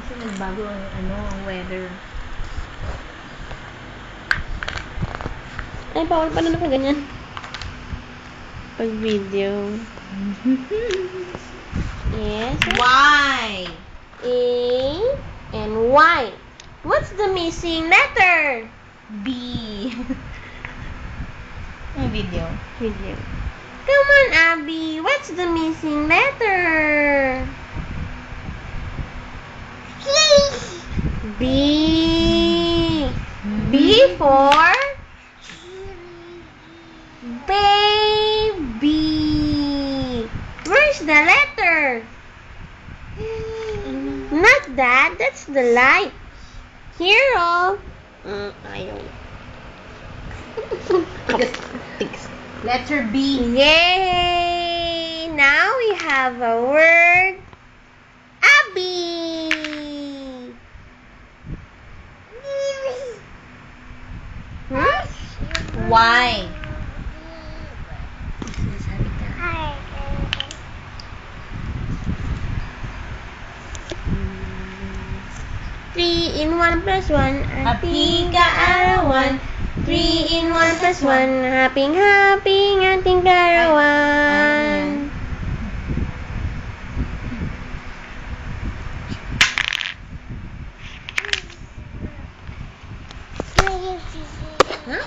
Kasi nagbago ang weather. Ay, bawal pala na ganyan. Pag video. Yes. Y. A and Y. What's the missing letter? B. Ang video. Video. Come on, Abby. What's the missing letter? B. B for baby. Where's the letter? Not that. That's the light. Here, oh. Ayaw. Letter B. Yay! Now we have a word. Abby. Y. Three in 1 plus 1. Happy kaarawan. 3 in 1 plus 1. Happy ating kaarawan. Huh?